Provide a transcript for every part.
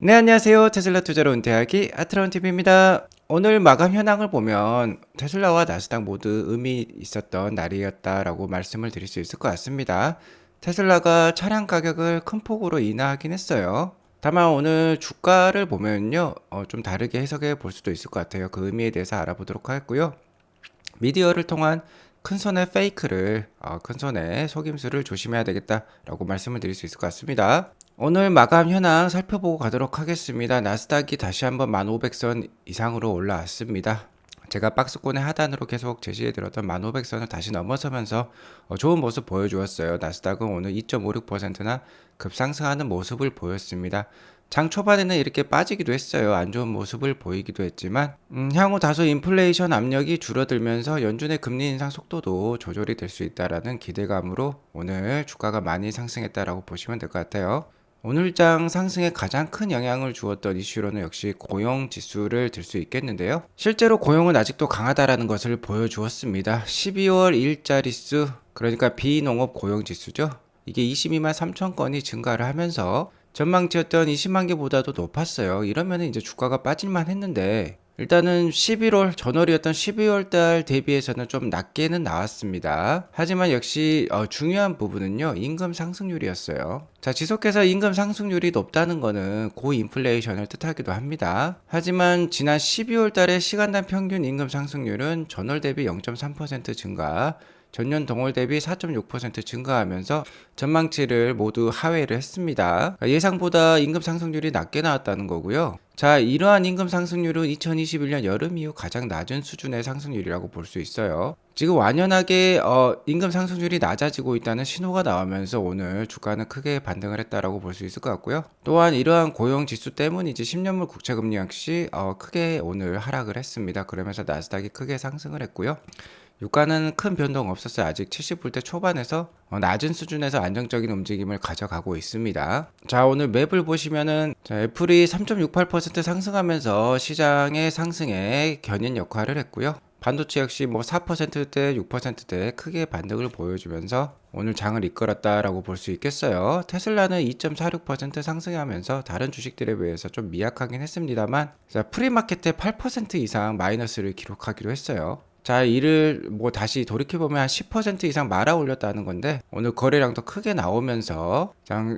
네, 안녕하세요. 테슬라 투자로 은퇴하기 아트라운TV입니다. 오늘 마감 현황을 보면 테슬라와 나스닥 모두 의미 있었던 날이었다라고 말씀을 드릴 수 있을 것 같습니다. 테슬라가 차량 가격을 큰 폭으로 인하하긴 했어요. 다만 오늘 주가를 보면요, 좀 다르게 해석해 볼 수도 있을 것 같아요. 그 의미에 대해서 알아보도록 하겠고요. 미디어를 통한 큰손의 페이크를, 큰손의 속임수를 조심해야 되겠다라고 말씀을 드릴 수 있을 것 같습니다. 오늘 마감 현황 살펴보고 가도록 하겠습니다. 나스닥이 다시 한번 1500선 이상으로 올라왔습니다. 제가 박스권의 하단으로 계속 제시해 드렸던 1500선을 다시 넘어서면서 좋은 모습 보여주었어요. 나스닥은 오늘 2.56%나 급상승하는 모습을 보였습니다. 장 초반에는 이렇게 빠지기도 했어요. 안 좋은 모습을 보이기도 했지만 향후 다소 인플레이션 압력이 줄어들면서 연준의 금리 인상 속도도 조절이 될 수 있다라는 기대감으로 오늘 주가가 많이 상승했다라고 보시면 될 것 같아요. 오늘 장 상승에 가장 큰 영향을 주었던 이슈로는 역시 고용 지수를 들 수 있겠는데요. 실제로 고용은 아직도 강하다라는 것을 보여주었습니다. 12월 일자리 수, 그러니까 비농업 고용 지수죠. 이게 22만 3천 건이 증가를 하면서 전망치였던 20만 개보다도 높았어요. 이러면 이제 주가가 빠질만 했는데 일단은 11월 전월이었던 12월 달 대비해서는 좀 낮게는 나왔습니다. 하지만 역시 중요한 부분은요, 임금 상승률이었어요. 자, 지속해서 임금 상승률이 높다는 거는 고인플레이션을 뜻하기도 합니다. 하지만 지난 12월 달에 시간당 평균 임금 상승률은 전월 대비 0.3% 증가, 전년 동월 대비 4.6% 증가하면서 전망치를 모두 하회를 했습니다. 예상보다 임금 상승률이 낮게 나왔다는 거고요. 자, 이러한 임금 상승률은 2021년 여름 이후 가장 낮은 수준의 상승률이라고 볼 수 있어요. 지금 완연하게 임금 상승률이 낮아지고 있다는 신호가 나오면서 오늘 주가는 크게 반등을 했다라고 볼 수 있을 것 같고요. 또한 이러한 고용 지수 때문이지 10년물 국채금리 역시 크게 오늘 하락을 했습니다. 그러면서 나스닥이 크게 상승을 했고요. 유가는 큰 변동 없었어요. 아직 70불대 초반에서 낮은 수준에서 안정적인 움직임을 가져가고 있습니다. 자, 오늘 맵을 보시면은 애플이 3.68% 상승하면서 시장의 상승에 견인 역할을 했고요. 반도체 역시 뭐 4%대, 6%대 크게 반등을 보여주면서 오늘 장을 이끌었다라고 볼 수 있겠어요. 테슬라는 2.46% 상승하면서 다른 주식들에 비해서 좀 미약하긴 했습니다만, 프리마켓에 8% 이상 마이너스를 기록하기로 했어요. 자, 이를 뭐 다시 돌이켜보면 한 10% 이상 말아 올렸다는 건데 오늘 거래량도 크게 나오면서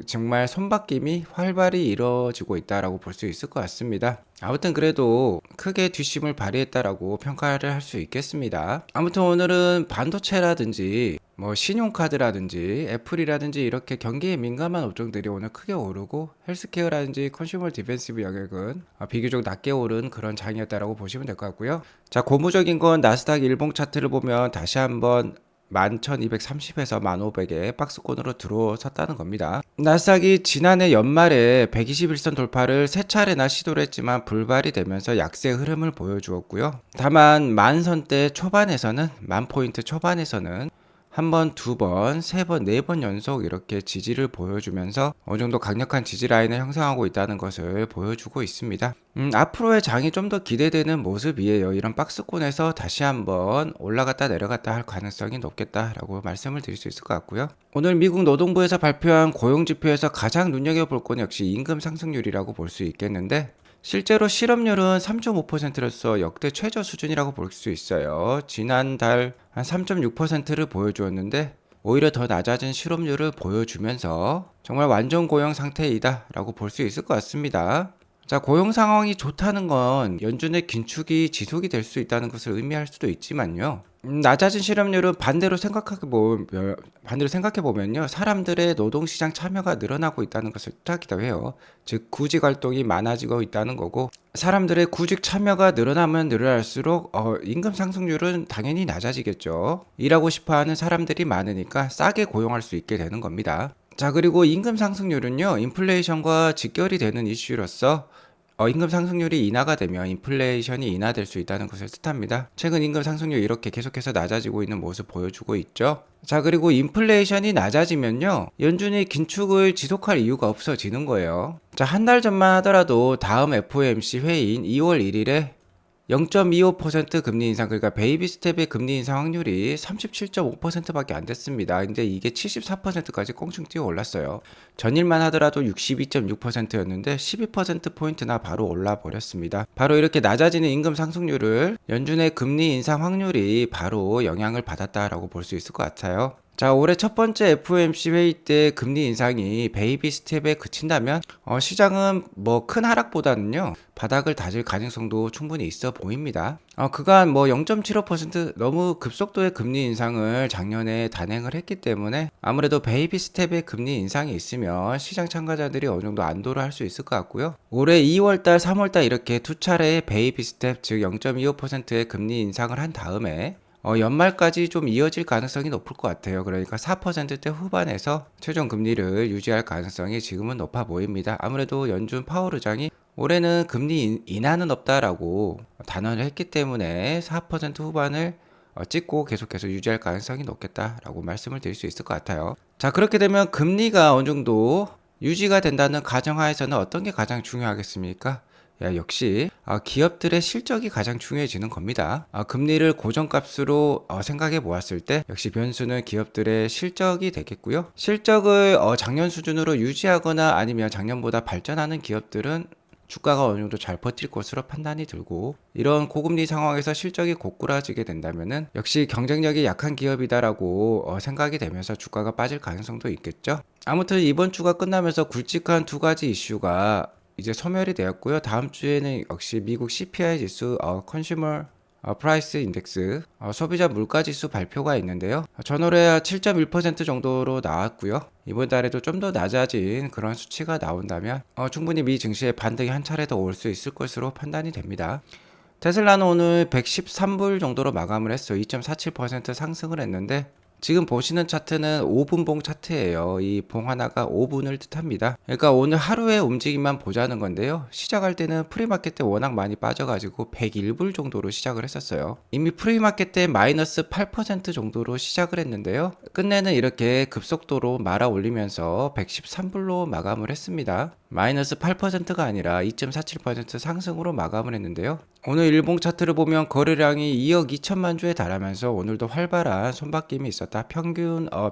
정말 손바뀜이 활발히 이루어지고 있다라고 볼 수 있을 것 같습니다. 아무튼 그래도 크게 뒷심을 발휘했다라고 평가를 할 수 있겠습니다. 아무튼 오늘은 반도체라든지 뭐 신용카드라든지 애플이라든지 이렇게 경기에 민감한 업종들이 오늘 크게 오르고 헬스케어라든지 컨슈머 디펜시브 영역은 비교적 낮게 오른 그런 장이었다라고 보시면 될 것 같고요. 자, 고무적인 건 나스닥 일봉 차트를 보면 다시 한번 11,230에서 1,500에 박스권으로 들어섰다는 겁니다. 나스닥이 지난해 연말에 121선 돌파를 세 차례나 시도를 했지만 불발이 되면서 약세 흐름을 보여주었고요. 다만 만선대 초반에서는 만포인트 초반에서는 한 번, 두 번, 세 번, 네 번 연속 이렇게 지지를 보여주면서 어느 정도 강력한 지지 라인을 형성하고 있다는 것을 보여주고 있습니다. 앞으로의 장이 좀 더 기대되는 모습이에요. 이런 박스권에서 다시 한번 올라갔다 내려갔다 할 가능성이 높겠다라고 말씀을 드릴 수 있을 것 같고요. 오늘 미국 노동부에서 발표한 고용지표에서 가장 눈여겨볼 건 역시 임금 상승률이라고 볼 수 있겠는데 실제로 실업률은 3.5%로서 역대 최저 수준이라고 볼 수 있어요. 지난달 한 3.6%를 보여주었는데 오히려 더 낮아진 실업률을 보여주면서 정말 완전 고용 상태이다 라고 볼 수 있을 것 같습니다. 자, 고용 상황이 좋다는 건 연준의 긴축이 지속이 될 수 있다는 것을 의미할 수도 있지만요. 낮아진 실업률은 반대로 생각해 보면요, 사람들의 노동시장 참여가 늘어나고 있다는 것을 뜻하기도 해요. 즉 구직 활동이 많아지고 있다는 거고, 사람들의 구직 참여가 늘어나면 늘어날수록 임금 상승률은 당연히 낮아지겠죠. 일하고 싶어하는 사람들이 많으니까 싸게 고용할 수 있게 되는 겁니다. 자, 그리고 임금 상승률은요, 인플레이션과 직결이 되는 이슈로서 임금 상승률이 인하가 되면 인플레이션이 인하될 수 있다는 것을 뜻합니다. 최근 임금 상승률 이렇게 계속해서 낮아지고 있는 모습 보여주고 있죠. 자, 그리고 인플레이션이 낮아지면요, 연준이 긴축을 지속할 이유가 없어지는 거예요. 자, 한 달 전만 하더라도 다음 FOMC 회의인 2월 1일에 0.25% 금리 인상, 그러니까 베이비 스텝의 금리 인상 확률이 37.5%밖에 안 됐습니다. 근데 이게 74%까지 껑충 뛰어 올랐어요. 전일만 하더라도 62.6%였는데 12%포인트나 바로 올라 버렸습니다. 바로 이렇게 낮아지는 임금 상승률을 연준의 금리 인상 확률이 바로 영향을 받았다라고 볼 수 있을 것 같아요. 자, 올해 첫 번째 FOMC 회의 때 금리 인상이 베이비 스텝에 그친다면 시장은 뭐 큰 하락보다는요 바닥을 다질 가능성도 충분히 있어 보입니다. 그간 뭐 0.75% 너무 급속도의 금리 인상을 작년에 단행을 했기 때문에 아무래도 베이비 스텝의 금리 인상이 있으면 시장 참가자들이 어느 정도 안도를 할 수 있을 것 같고요. 올해 2월달, 3월달 이렇게 두 차례의 베이비 스텝 즉 0.25%의 금리 인상을 한 다음에 연말까지 좀 이어질 가능성이 높을 것 같아요. 그러니까 4%대 후반에서 최종 금리를 유지할 가능성이 지금은 높아 보입니다. 아무래도 연준 파월 의장이 올해는 금리 인하는 없다라고 단언을 했기 때문에 4% 후반을 찍고 계속해서 유지할 가능성이 높겠다라고 말씀을 드릴 수 있을 것 같아요. 자, 그렇게 되면 금리가 어느 정도 유지가 된다는 가정하에서는 어떤 게 가장 중요하겠습니까? 역시 기업들의 실적이 가장 중요해지는 겁니다. 금리를 고정값으로 생각해 보았을 때 역시 변수는 기업들의 실적이 되겠고요. 실적을 작년 수준으로 유지하거나 아니면 작년보다 발전하는 기업들은 주가가 어느 정도 잘 버틸 것으로 판단이 들고, 이런 고금리 상황에서 실적이 고꾸라지게 된다면은 역시 경쟁력이 약한 기업이다라고 생각이 되면서 주가가 빠질 가능성도 있겠죠. 아무튼 이번 주가 끝나면서 굵직한 두 가지 이슈가 이제 소멸이 되었고요. 다음 주에는 역시 미국 CPI 지수, 컨슈머 프라이스 인덱스, 소비자 물가 지수 발표가 있는데요. 전월에 7.1% 정도로 나왔고요. 이번 달에도 좀 더 낮아진 그런 수치가 나온다면 충분히 미 증시의 반등이 한 차례 더 올 수 있을 것으로 판단이 됩니다. 테슬라는 오늘 113불 정도로 마감을 했어요. 2.47% 상승을 했는데 지금 보시는 차트는 5분봉 차트예요. 이 봉 하나가 5분을 뜻합니다. 그러니까 오늘 하루의 움직임만 보자는 건데요. 시작할 때는 프리마켓 때 워낙 많이 빠져가지고 101불 정도로 시작을 했었어요. 이미 프리마켓 때 마이너스 8% 정도로 시작을 했는데요. 끝내는 이렇게 급속도로 말아 올리면서 113불로 마감을 했습니다. 마이너스 8%가 아니라 2.47% 상승으로 마감을 했는데요. 오늘 일봉 차트를 보면 거래량이 2억 2천만 주에 달하면서 오늘도 활발한 손바뀜이 있었다.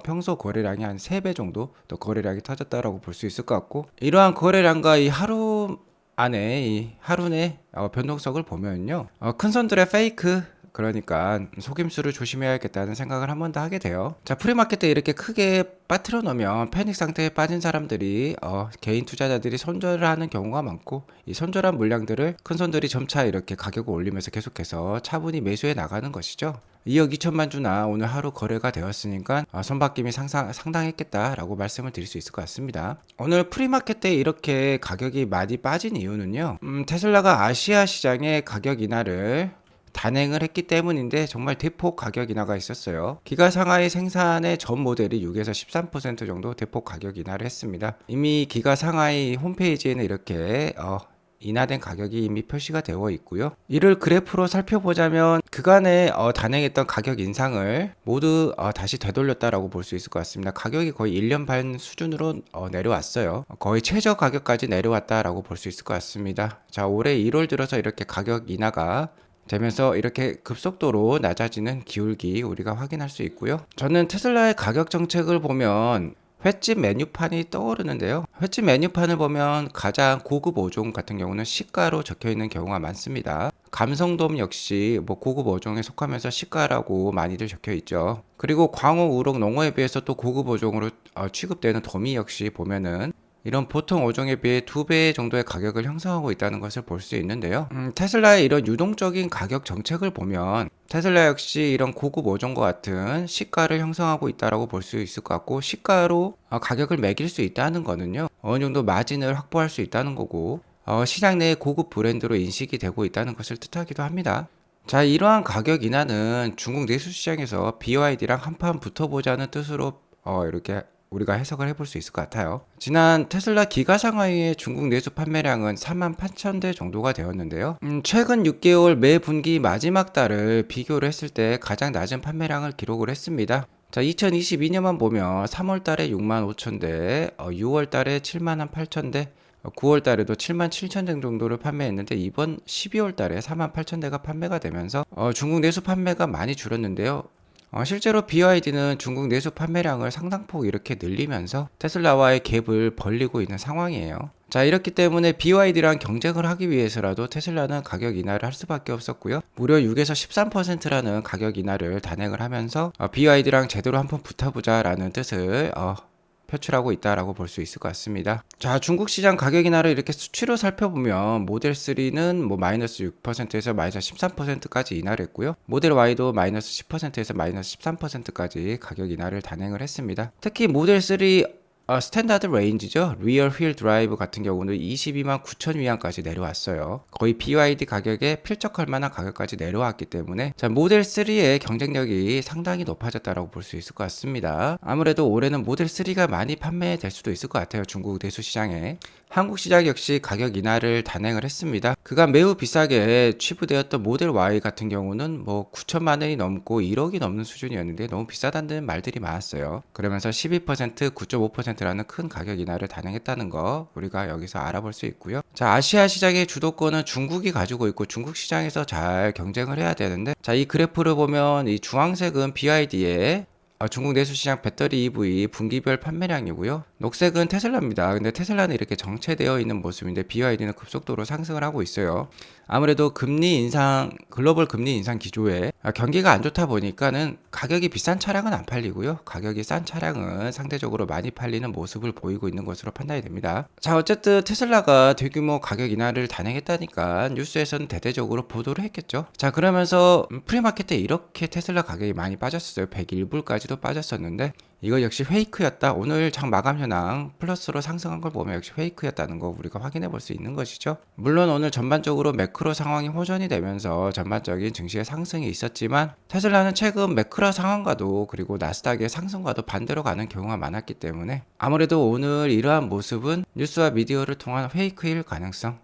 평소 거래량이 한 3배 정도 더 거래량이 터졌다라고 볼 수 있을 것 같고, 이러한 거래량과 이 하루 안에 이 하루 내 변동성을 보면요, 큰 손들의 페이크, 그러니까 속임수를 조심해야겠다는 생각을 한 번 더 하게 돼요. 자, 프리마켓 때 이렇게 크게 빠뜨려 놓으면 패닉 상태에 빠진 사람들이 개인 투자자들이 손절을 하는 경우가 많고, 이 손절한 물량들을 큰 손들이 점차 이렇게 가격을 올리면서 계속해서 차분히 매수해 나가는 것이죠. 2억 2천만 주나 오늘 하루 거래가 되었으니까 손바뀜이 상당했겠다라고 말씀을 드릴 수 있을 것 같습니다. 오늘 프리마켓 때 이렇게 가격이 많이 빠진 이유는요, 테슬라가 아시아 시장의 가격 인하를 단행을 했기 때문인데 정말 대폭 가격 인하가 있었어요. 기가 상하이 생산의 전 모델이 6에서 13% 정도 대폭 가격 인하를 했습니다. 이미 기가 상하이 홈페이지에는 이렇게 인하된 가격이 이미 표시가 되어 있고요. 이를 그래프로 살펴보자면 그간에 단행했던 가격 인상을 모두 다시 되돌렸다라고 볼 수 있을 것 같습니다. 가격이 거의 1년 반 수준으로 내려왔어요. 거의 최저 가격까지 내려왔다라고 볼 수 있을 것 같습니다. 자, 올해 1월 들어서 이렇게 가격 인하가 되면서 이렇게 급속도로 낮아지는 기울기 우리가 확인할 수 있고요. 저는 테슬라의 가격 정책을 보면 횟집 메뉴판이 떠오르는데요. 횟집 메뉴판을 보면 가장 고급 5종 같은 경우는 시가로 적혀 있는 경우가 많습니다. 감성돔 역시 뭐 고급 5종에 속하면서 시가라고 많이들 적혀 있죠. 그리고 광어, 우럭, 농어에 비해서 또 고급 5종으로 취급되는 도미 역시 보면은 이런 보통 5종에 비해 2배 정도의 가격을 형성하고 있다는 것을 볼 수 있는데요. 테슬라의 이런 유동적인 가격 정책을 보면 테슬라 역시 이런 고급 5종과 같은 시가를 형성하고 있다고 볼 수 있을 것 같고, 시가로 가격을 매길 수 있다는 거는요, 어느 정도 마진을 확보할 수 있다는 거고, 시장 내의 고급 브랜드로 인식이 되고 있다는 것을 뜻하기도 합니다. 자, 이러한 가격 인하는 중국 내수 시장에서 BYD랑 한판 붙어보자는 뜻으로 이렇게 우리가 해석을 해볼 수 있을 것 같아요. 지난 테슬라 기가 상하이의 중국 내수 판매량은 48,000대 정도가 되었는데요. 최근 6개월 매 분기 마지막 달을 비교를 했을 때 가장 낮은 판매량을 기록을 했습니다. 자, 2022년만 보면 3월 달에 65,000대, 6월 달에 78,000대, 9월 달에도 7만 7천 대 정도를 판매했는데 이번 12월 달에 4만 8천 대가 판매가 되면서 중국 내수 판매가 많이 줄었는데요. 실제로 BYD는 중국 내수 판매량을 상당폭 이렇게 늘리면서 테슬라와의 갭을 벌리고 있는 상황이에요. 자, 이렇기 때문에 BYD랑 경쟁을 하기 위해서라도 테슬라는 가격 인하를 할 수밖에 없었고요. 무려 6에서 13%라는 가격 인하를 단행을 하면서 BYD랑 제대로 한번 붙어보자라는 뜻을 표출하고 있다라고 볼 수 있을 것 같습니다. 자, 중국 시장 가격 인하를 이렇게 수치로 살펴보면 모델 3는 뭐 마이너스 6%에서 마이너스 13%까지 인하를 했고요. 모델 Y도 마이너스 10%에서 마이너스 13%까지 가격 인하를 단행을 했습니다. 특히 모델 3 스탠다드 레인지죠. 리어 휠 드라이브 같은 경우는 22만 9천 위안까지 내려왔어요. 거의 BYD 가격에 필적할 만한 가격까지 내려왔기 때문에 자, 모델 3의 경쟁력이 상당히 높아졌다고 볼 수 있을 것 같습니다. 아무래도 올해는 모델 3가 많이 판매될 수도 있을 것 같아요. 중국 내수 시장에. 한국 시장 역시 가격 인하를 단행을 했습니다. 그간 매우 비싸게 취부되었던 모델 Y 같은 경우는 뭐 9천만 원이 넘고 1억이 넘는 수준이었는데 너무 비싸다는 말들이 많았어요. 그러면서 12%, 9.5%라는 큰 가격 인하를 단행했다는 거 우리가 여기서 알아볼 수 있고요. 자, 아시아 시장의 주도권은 중국이 가지고 있고 중국 시장에서 잘 경쟁을 해야 되는데 자, 이 그래프를 보면 이 주황색은 BYD의 중국 내수시장 배터리 EV 분기별 판매량이고요. 녹색은 테슬라입니다. 근데 테슬라는 이렇게 정체되어 있는 모습인데 BYD는 급속도로 상승을 하고 있어요. 아무래도 글로벌 금리 인상 기조에 경기가 안 좋다 보니까는 가격이 비싼 차량은 안 팔리고요. 가격이 싼 차량은 상대적으로 많이 팔리는 모습을 보이고 있는 것으로 판단이 됩니다. 자, 어쨌든 테슬라가 대규모 가격 인하를 단행했다니까 뉴스에서는 대대적으로 보도를 했겠죠. 자, 그러면서 프리마켓 때 이렇게 테슬라 가격이 많이 빠졌어요. 101불까지도 빠졌었는데 이거 역시 페이크였다. 오늘 장 마감 현황 플러스로 상승한 걸 보면 역시 페이크였다는 거 우리가 확인해 볼 수 있는 것이죠. 물론 오늘 전반적으로 매크로 상황이 호전이 되면서 전반적인 증시의 상승이 있었지만 테슬라는 최근 매크로 상황과도 그리고 나스닥의 상승과도 반대로 가는 경우가 많았기 때문에 아무래도 오늘 이러한 모습은 뉴스와 미디어를 통한 페이크일 가능성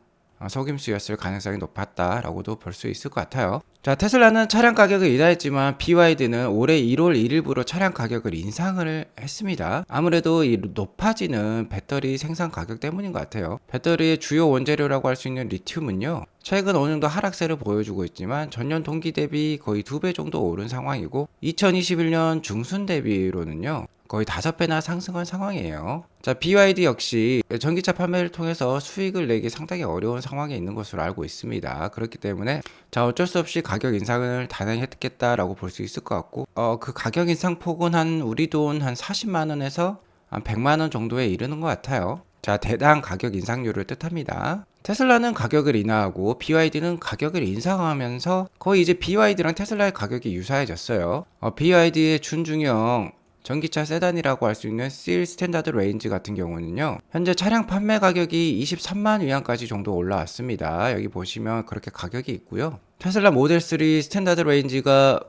속임수였을 가능성이 높았다라고도 볼 수 있을 것 같아요. 자, 테슬라는 차량 가격을 인하했지만 BYD는 올해 1월 1일부로 차량 가격을 인상을 했습니다. 아무래도 이 높아지는 배터리 생산 가격 때문인 것 같아요. 배터리의 주요 원재료라고 할 수 있는 리튬은요, 최근 어느 정도 하락세를 보여주고 있지만 전년 동기 대비 거의 2배 정도 오른 상황이고 2021년 중순 대비로는요 거의 5배나 상승한 상황이에요. 자, BYD 역시 전기차 판매를 통해서 수익을 내기 상당히 어려운 상황에 있는 것으로 알고 있습니다. 그렇기 때문에 자, 어쩔 수 없이 가격 인상을 단행했겠다라고 볼 수 있을 것 같고 그 가격 인상 폭은 한 우리 돈 한 40만 원에서 한 100만 원 정도에 이르는 것 같아요. 자, 대당 가격 인상률을 뜻합니다. 테슬라는 가격을 인하하고 BYD는 가격을 인상하면서 거의 이제 BYD랑 테슬라의 가격이 유사해졌어요. BYD의 준중형 전기차 세단이라고 할 수 있는 C 스탠다드 레인지 같은 경우는요, 현재 차량 판매 가격이 23만 위안까지 정도 올라왔습니다. 여기 보시면 그렇게 가격이 있고요. 테슬라 모델 3 스탠다드 레인지가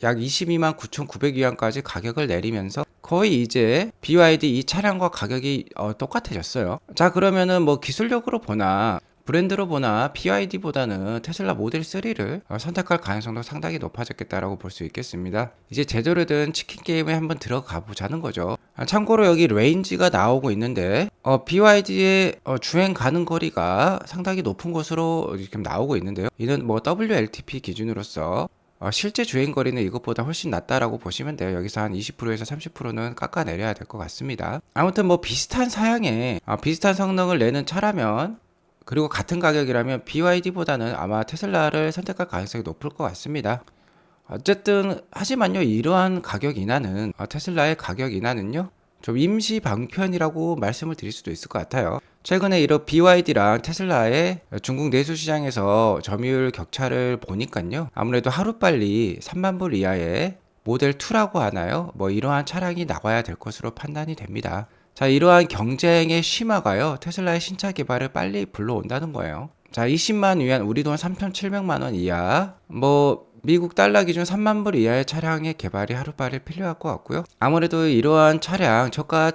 약 22만 9,900위안까지 가격을 내리면서 거의 이제 BYD 이 차량과 가격이 똑같아졌어요. 자, 그러면은 뭐 기술력으로 보나 브랜드로 보나 BYD보다는 테슬라 모델 3를 선택할 가능성도 상당히 높아졌겠다라고 볼 수 있겠습니다. 이제 제대로 된 치킨 게임에 한번 들어가 보자는 거죠. 참고로 여기 레인지가 나오고 있는데 BYD의 주행 가능 거리가 상당히 높은 것으로 지금 나오고 있는데요. 이는 뭐 WLTP 기준으로서 실제 주행거리는 이것보다 훨씬 낮다라고 보시면 돼요. 여기서 한 20%에서 30%는 깎아내려야 될 것 같습니다. 아무튼 뭐 비슷한 사양에 비슷한 성능을 내는 차라면 그리고 같은 가격이라면 BYD보다는 아마 테슬라를 선택할 가능성이 높을 것 같습니다. 어쨌든 하지만요, 이러한 가격 인하는 테슬라의 가격 인하는요 좀 임시 방편이라고 말씀을 드릴 수도 있을 것 같아요. 최근에 이런 BYD랑 테슬라의 중국 내수 시장에서 점유율 격차를 보니까요, 아무래도 하루빨리 3만 불 이하의 모델 2라고 하나요? 뭐 이러한 차량이 나와야 될 것으로 판단이 됩니다. 자, 이러한 경쟁의 심화가요, 테슬라의 신차 개발을 빨리 불러온다는 거예요. 자, 20만 위안, 우리 돈 3,700만 원 이하, 뭐 미국 달러 기준 3만 불 이하의 차량의 개발이 하루빨리 필요할 것 같고요. 아무래도 이러한 차량, 저가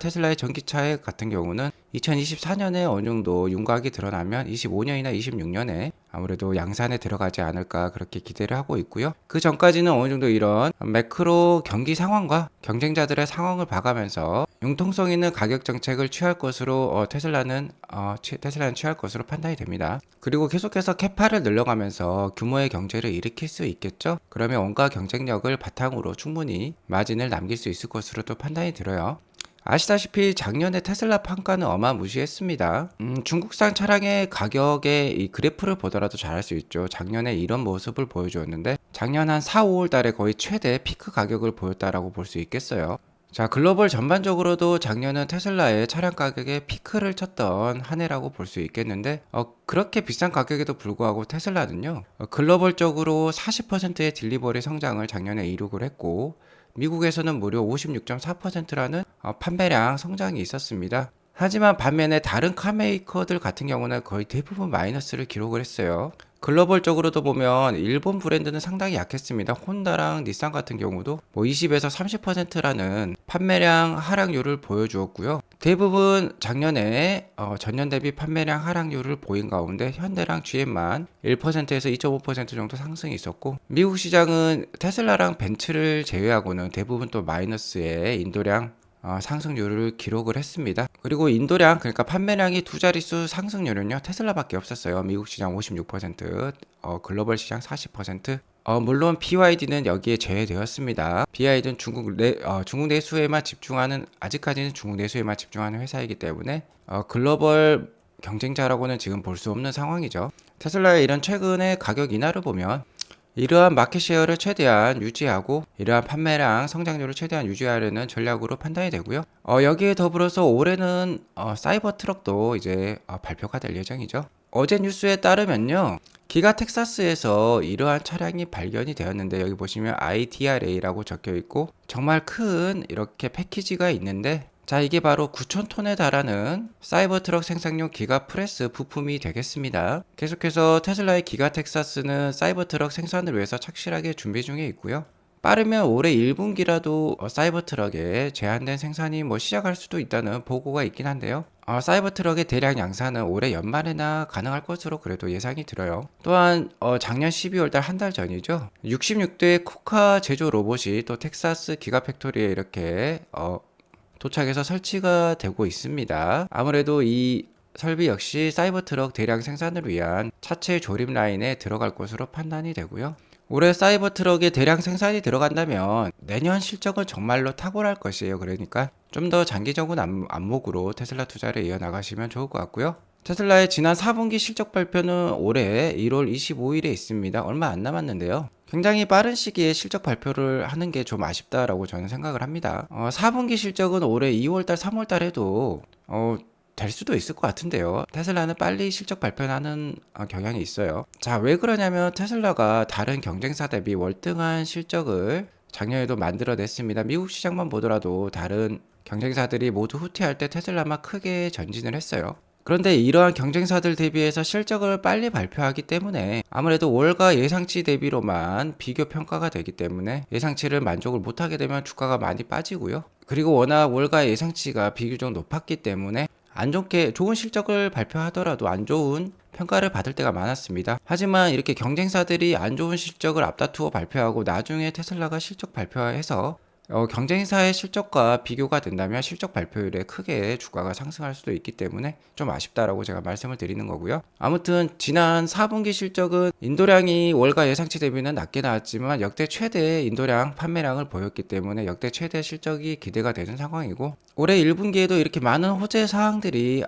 테슬라의 전기차 같은 경우는 2024년에 어느 정도 윤곽이 드러나면 25년이나 26년에 아무래도 양산에 들어가지 않을까 그렇게 기대를 하고 있고요. 그 전까지는 어느 정도 이런 매크로 경기 상황과 경쟁자들의 상황을 봐가면서 융통성 있는 가격 정책을 취할 것으로 테슬라는 취할 것으로 판단이 됩니다. 그리고 계속해서 캐파를 늘려가면서 규모의 경제를 일으킬 수 있겠죠. 그러면 원가 경쟁력을 바탕으로 충분히 마진을 남길 수 있을 것으로 또 판단이 들어요. 아시다시피 작년에 테슬라 판가는 어마무시했습니다. 중국산 차량의 가격의 이 그래프를 보더라도 잘 알 수 있죠. 작년에 이런 모습을 보여주었는데 작년 한 4, 5월 달에 거의 최대 피크 가격을 보였다라고 볼 수 있겠어요. 자, 글로벌 전반적으로도 작년은 테슬라의 차량 가격에 피크를 쳤던 한 해라고 볼 수 있겠는데 그렇게 비싼 가격에도 불구하고 테슬라는요 글로벌적으로 40%의 딜리버리 성장을 작년에 이룩을 했고 미국에서는 무려 56.4%라는 판매량 성장이 있었습니다. 하지만 반면에 다른 카메이커들 같은 경우는 거의 대부분 마이너스를 기록을 했어요. 글로벌적으로도 보면 일본 브랜드는 상당히 약했습니다. 혼다랑 닛산 같은 경우도 20에서 30%라는 판매량 하락률을 보여주었고요. 대부분 작년에 전년 대비 판매량 하락률을 보인 가운데 현대랑 GM만 1%에서 2.5% 정도 상승이 있었고 미국 시장은 테슬라랑 벤츠를 제외하고는 대부분 또 마이너스의 인도량 상승률을 기록을 했습니다. 그리고 인도량, 그러니까 판매량이 두 자릿수 상승률은요 테슬라밖에 없었어요. 미국 시장 56%, 글로벌 시장 40%. 물론 BYD는 여기에 제외되었습니다. BYD는 중국 내수에만 집중하는, 아직까지는 중국 내수에만 집중하는 회사이기 때문에 글로벌 경쟁자라고는 지금 볼 수 없는 상황이죠. 테슬라의 이런 최근의 가격 인하를 보면 이러한 마켓쉐어를 최대한 유지하고 이러한 판매량 성장률을 최대한 유지하려는 전략으로 판단이 되고요. 여기에 더불어서 올해는 사이버 트럭도 이제 발표가 될 예정이죠. 어제 뉴스에 따르면요. 기가 텍사스에서 이러한 차량이 발견이 되었는데 여기 보시면 IDRA라고 적혀 있고 정말 큰 이렇게 패키지가 있는데 자, 이게 바로 9,000톤에 달하는 사이버 트럭 생산용 기가 프레스 부품이 되겠습니다. 계속해서 테슬라의 기가 텍사스는 사이버 트럭 생산을 위해서 착실하게 준비 중에 있고요. 빠르면 올해 1분기라도 사이버 트럭의 제한된 생산이 시작할 수도 있다는 보고가 있긴 한데요. 사이버 트럭의 대량 양산은 올해 연말에나 가능할 것으로 그래도 예상이 들어요. 또한 작년 12월 달 한 달 전이죠. 66대 코카 제조 로봇이 또 텍사스 기가 팩토리에 이렇게 도착해서 설치가 되고 있습니다. 아무래도 이 설비 역시 사이버 트럭 대량 생산을 위한 차체 조립 라인에 들어갈 것으로 판단이 되고요. 올해 사이버 트럭의 대량 생산이 들어간다면 내년 실적은 정말로 탁월할 것이에요. 그러니까 좀 더 장기적인 안목으로 테슬라 투자를 이어나가시면 좋을 것 같고요. 테슬라의 지난 4분기 실적 발표는 올해 1월 25일에 있습니다. 얼마 안 남았는데요. 굉장히 빠른 시기에 실적 발표를 하는 게 좀 아쉽다라고 저는 생각을 합니다. 4분기 실적은 올해 2월달, 3월달 해도 될 수도 있을 것 같은데요. 테슬라는 빨리 실적 발표하는 경향이 있어요. 자, 왜 그러냐면 테슬라가 다른 경쟁사 대비 월등한 실적을 작년에도 만들어냈습니다. 미국 시장만 보더라도 다른 경쟁사들이 모두 후퇴할 때 테슬라만 크게 전진을 했어요. 그런데 이러한 경쟁사들 대비해서 실적을 빨리 발표하기 때문에 아무래도 월가 예상치 대비로만 비교 평가가 되기 때문에 예상치를 만족을 못하게 되면 주가가 많이 빠지고요. 그리고 워낙 월가 예상치가 비교적 높았기 때문에 안 좋게 좋은 실적을 발표하더라도 안 좋은 평가를 받을 때가 많았습니다. 하지만 이렇게 경쟁사들이 안 좋은 실적을 앞다투어 발표하고 나중에 테슬라가 실적 발표해서 경쟁사의 실적과 비교가 된다면 실적 발표율에 크게 주가가 상승할 수도 있기 때문에 좀 아쉽다라고 제가 말씀을 드리는 거고요. 아무튼 지난 4분기 실적은 인도량이 월가 예상치 대비는 낮게 나왔지만 역대 최대 인도량 판매량을 보였기 때문에 역대 최대 실적이 기대가 되는 상황이고 올해 1분기에도 이렇게 많은 호재 사항들이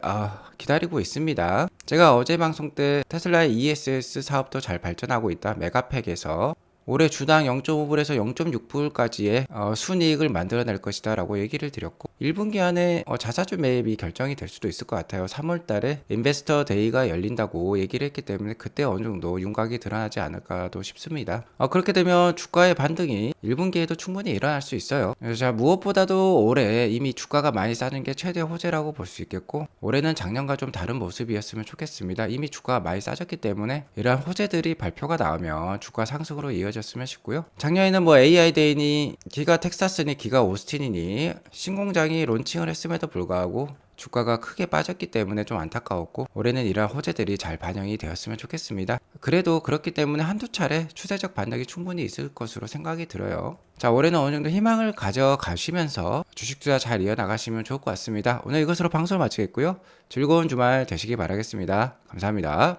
기다리고 있습니다. 제가 어제 방송 때 테슬라의 ESS 사업도 잘 발전하고 있다. 메가팩에서 올해 주당 0.5불에서 0.6불까지의 순이익을 만들어낼 것이다 라고 얘기를 드렸고 1분기 안에 자사주 매입이 결정이 될 수도 있을 것 같아요. 3월 달에 인베스터 데이가 열린다고 얘기를 했기 때문에 그때 어느 정도 윤곽이 드러나지 않을까도 싶습니다. 그렇게 되면 주가의 반등이 1분기에도 충분히 일어날 수 있어요. 그래서 무엇보다도 올해 이미 주가가 많이 싸는 게 최대 호재라고 볼 수 있겠고 올해는 작년과 좀 다른 모습이었으면 좋겠습니다. 이미 주가가 많이 싸졌기 때문에 이러한 호재들이 발표가 나오면 주가 상승으로 이어졌으면 싶고요. 작년에는 AI 데이니 기가 텍사스니 기가 오스틴이니 신공장이 론칭을 했음에도 불구하고 주가가 크게 빠졌기 때문에 좀 안타까웠고, 올해는 이러한 호재들이 잘 반영이 되었으면 좋겠습니다. 그래도 그렇기 때문에 한두 차례 추세적 반등이 충분히 있을 것으로 생각이 들어요. 자, 올해는 어느 정도 희망을 가져가시면서 주식 투자 잘 이어나가시면 좋을 것 같습니다. 오늘 이것으로 방송을 마치겠고요. 즐거운 주말 되시기 바라겠습니다. 감사합니다.